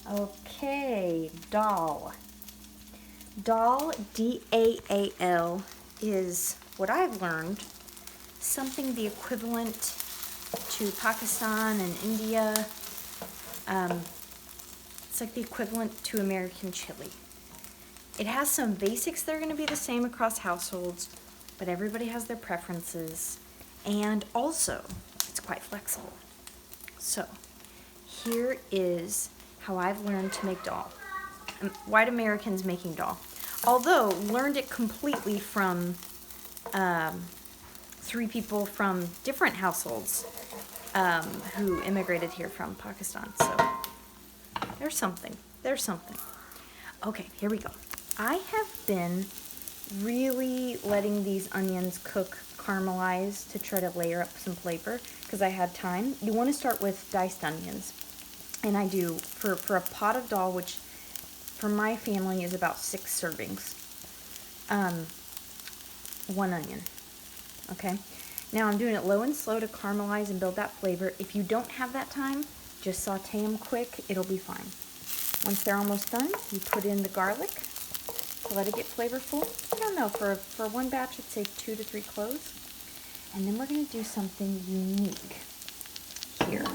Okay, Daal. Daal, D-A-A-L, is what I've learned, something the equivalent to Pakistan and India. It's like the equivalent to American chili. It has some basics that are going to be the same across households, but everybody has their preferences. And also, it's quite flexible. So, here is how I've learned to make dal. White Americans making dal. Although, learned it completely from 3 people from different households who immigrated here from Pakistan. So, there's something. There's something. Okay, here we go. I have been really letting these onions cook, caramelize, to try to layer up some flavor because I had time. You want to start with diced onions. And I do, for a pot of dal, which for my family is about 6 servings, 1 onion, okay? Now I'm doing it low and slow to caramelize and build that flavor. If you don't have that time, just saute them quick, it'll be fine. Once they're almost done, you put in the garlic to let it get flavorful. I don't know, for one batch, I'd say 2 to 3 cloves. And then we're gonna do something unique here.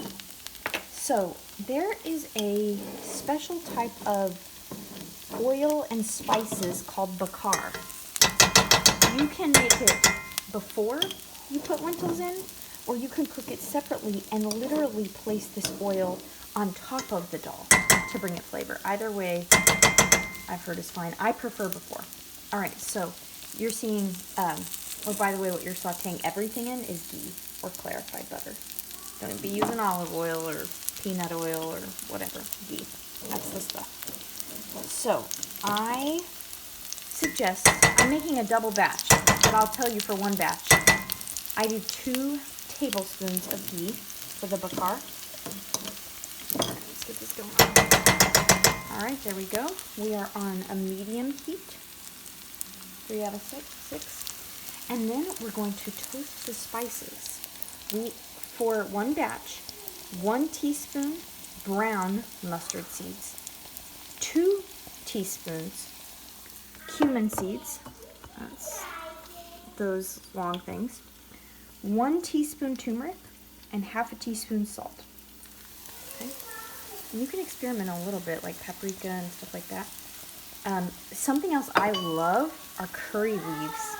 So there is a special type of oil and spices called bakar. You can make it before you put lentils in, or you can cook it separately and literally place this oil on top of the dal to bring it flavor. Either way, I've heard is fine. I prefer before. All right, so you're seeing, oh, by the way, what you're sauteing everything in is ghee or clarified butter. Don't be using olive oil or peanut oil or whatever, ghee. That's the stuff. So I suggest, I'm making a double batch, but I'll tell you for one batch, I do 2 tablespoons of ghee for the bakar. Let's get this going on. All right, there we go. We are on a medium heat, 3 out of 6. And then we're going to toast the spices. For one batch, 1 teaspoon brown mustard seeds, 2 teaspoons cumin seeds, that's those long things, 1 teaspoon turmeric, and ½ a teaspoon salt. Okay? And you can experiment a little bit, like paprika and stuff like that. Something else I love are curry leaves.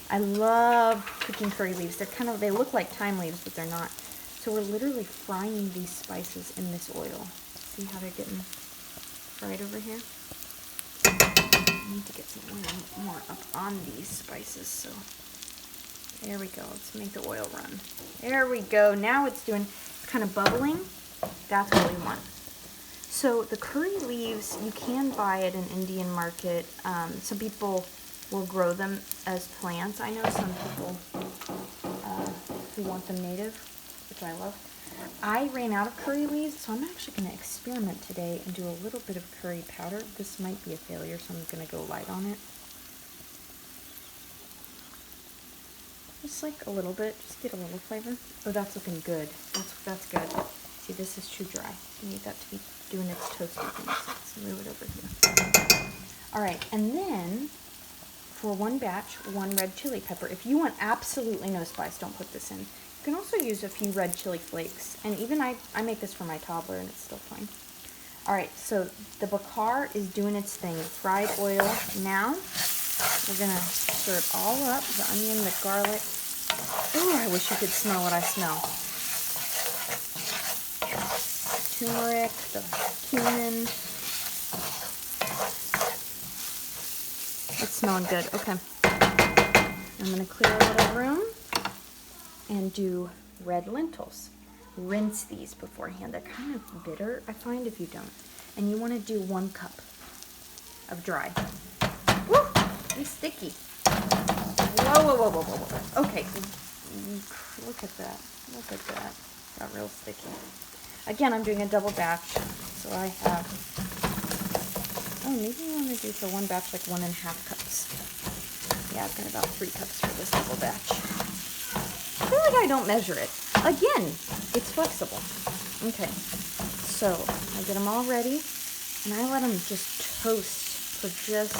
I love cooking curry leaves. They look like thyme leaves, but they're not. So we're literally frying these spices in this oil. See how they're getting fried over here? I need to get some oil more up on these spices. So there we go. Let's make the oil run. There we go. Now it's kind of bubbling. That's what we want. So the curry leaves, you can buy at an Indian market. Some people will grow them as plants. I know some people who want them native, which I love. I ran out of curry leaves, so I'm actually going to experiment today and do a little bit of curry powder. This might be a failure, so I'm going to go light on it. Just like a little bit, just get a little flavor. Oh, that's looking good. That's good. See, this is too dry. You need that to be doing its toasty things. Let's move it over here. All right, and then for one batch, 1 red chili pepper. If you want absolutely no spice, don't put this in. You can also use a few red chili flakes. And even I make this for my toddler and it's still fine. All right, so the bakar is doing its thing. Fried oil. Now, we're gonna stir it all up. The onion, the garlic. Oh, I wish you could smell what I smell. Turmeric, the cumin. It's smelling good. Okay. I'm going to clear a little room and do red lentils. Rinse these beforehand. They're kind of bitter, I find, if you don't. And you want to do 1 cup of dry. Woo! It's sticky. Whoa, whoa, whoa, whoa, whoa, whoa. Okay. Look at that. Look at that. Got real sticky. Again, I'm doing a double batch. So I have... Oh, maybe you want to do for one batch like 1½ cups. Yeah, I've got about 3 cups for this double batch. I feel like I don't measure it. Again, it's flexible. Okay, so I get them all ready. And I let them just toast for just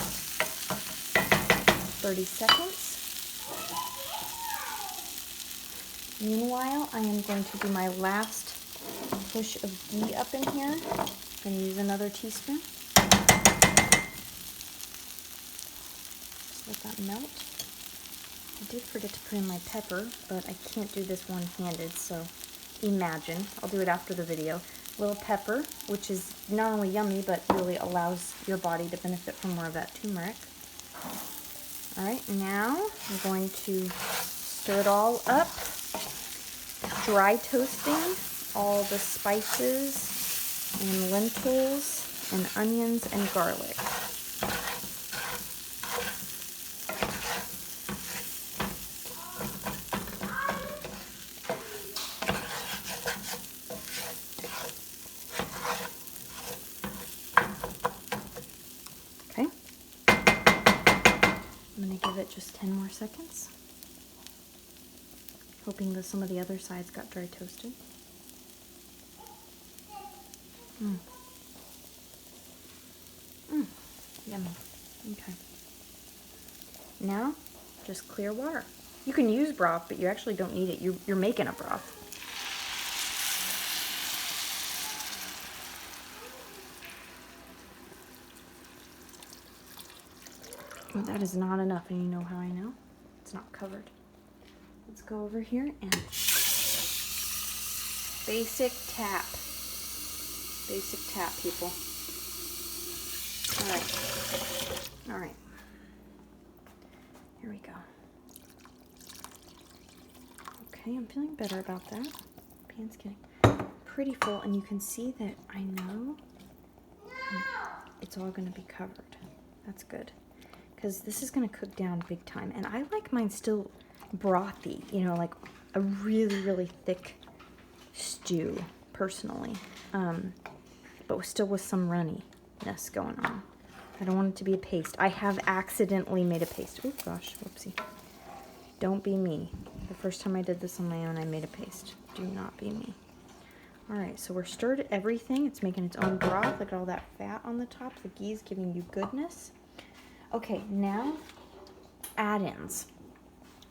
30 seconds. Meanwhile, I am going to do my last push of ghee up in here. I'm going to use another teaspoon. Just let that melt. I did forget to put in my pepper, but I can't do this one-handed, so imagine. I'll do it after the video. Little pepper, which is not only yummy, but really allows your body to benefit from more of that turmeric. All right, now I'm going to stir it all up, dry toasting all the spices and lentils and onions and garlic. Okay. I'm going to give it just 10 more seconds, hoping that some of the other sides got dry toasted. Yummy. Okay. Now, just clear water. You can use broth, but you actually don't need it. You're making a broth. Well, that is not enough, and you know how I know? It's not covered. Let's go over here and basic tap. Basic tap, people. All right. All right. Here we go. Okay, I'm feeling better about that. Pan's getting pretty full, and you can see that I know it's all going to be covered. That's good, because this is going to cook down big time, and I like mine still brothy, you know, like a really, really thick stew, personally, but still with some runniness going on. I don't want it to be a paste. I have accidentally made a paste. Oh gosh, whoopsie. Don't be me. The first time I did this on my own, I made a paste. Do not be me. All right, so we're stirred everything. It's making its own broth. Look at all that fat on the top. The ghee is giving you goodness. Okay, now add-ins.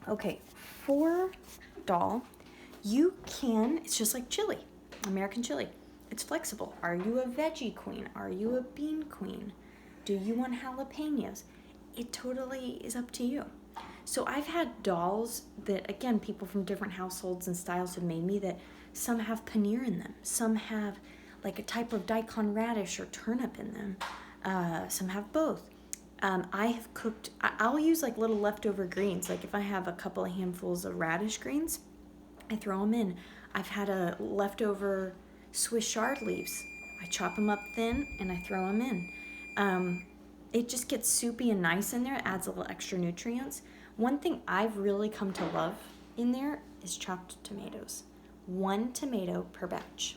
Okay, for dal, you can, it's just like chili, American chili. It's flexible. Are you a veggie queen? Are you a bean queen? Do you want jalapenos? It totally is up to you. So I've had dals that, again, people from different households and styles have made me, that some have paneer in them. Some have like a type of daikon radish or turnip in them. Some have both. I have cooked, I'll use like little leftover greens. Like if I have a couple of handfuls of radish greens, I throw them in. I've had a leftover Swiss chard leaves. I chop them up thin and I throw them in. It just gets soupy and nice in there. It adds a little extra nutrients. One thing I've really come to love in there is chopped tomatoes. 1 tomato per batch.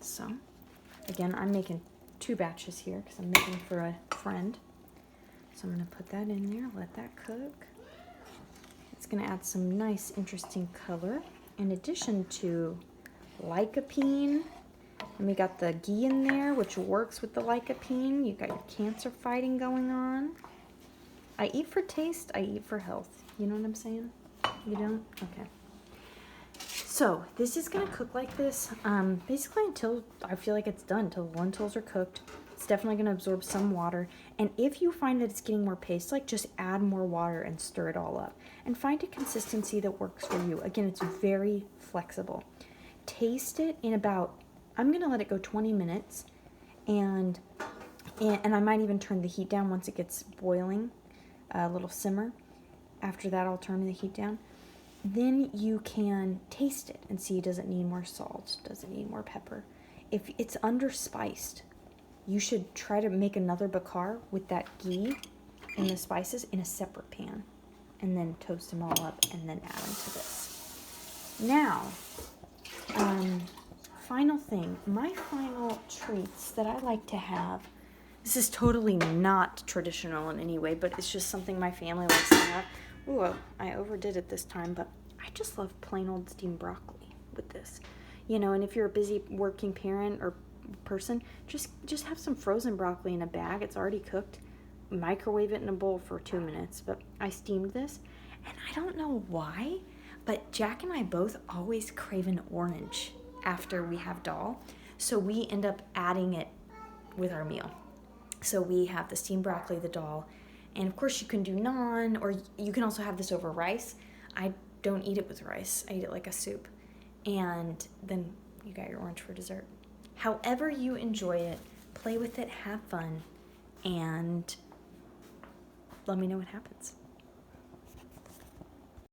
So, again, I'm making 2 batches here because I'm making for a friend. So I'm going to put that in there, let that cook. It's going to add some nice, interesting color. In addition to lycopene, and we got the ghee in there, which works with the lycopene. You got your cancer fighting going on. I eat for taste, I eat for health. You know what I'm saying? You don't? Okay. So this is going to cook like this, basically until I feel like it's done, until the lentils are cooked. It's definitely going to absorb some water. And if you find that it's getting more paste-like, just add more water and stir it all up. And find a consistency that works for you. Again, it's very flexible. Taste it in about, I'm going to let it go 20 minutes. And I might even turn the heat down once it gets boiling, a little simmer. After that, I'll turn the heat down. Then you can taste it and see, does it need more salt? Does it need more pepper? If it's underspiced, you should try to make another bakar with that ghee and the spices in a separate pan, and then toast them all up and then add them to this. Now, final thing, my final treats that I like to have, this is totally not traditional in any way, but it's just something my family likes to have. Ooh, I overdid it this time, but I just love plain old steamed broccoli with this. You know, and if you're a busy working parent or person, just have some frozen broccoli in a bag. It's already cooked. Microwave it in a bowl for 2 minutes. But I steamed this, and I don't know why, but Jack and I both always crave an orange after we have dal, so we end up adding it with our meal. So we have the steamed broccoli, the dal, and of course you can do naan, or you can also have this over rice. I don't eat it with rice. I eat it like a soup. And then you got your orange for dessert. However you enjoy it, play with it, have fun, and let me know what happens.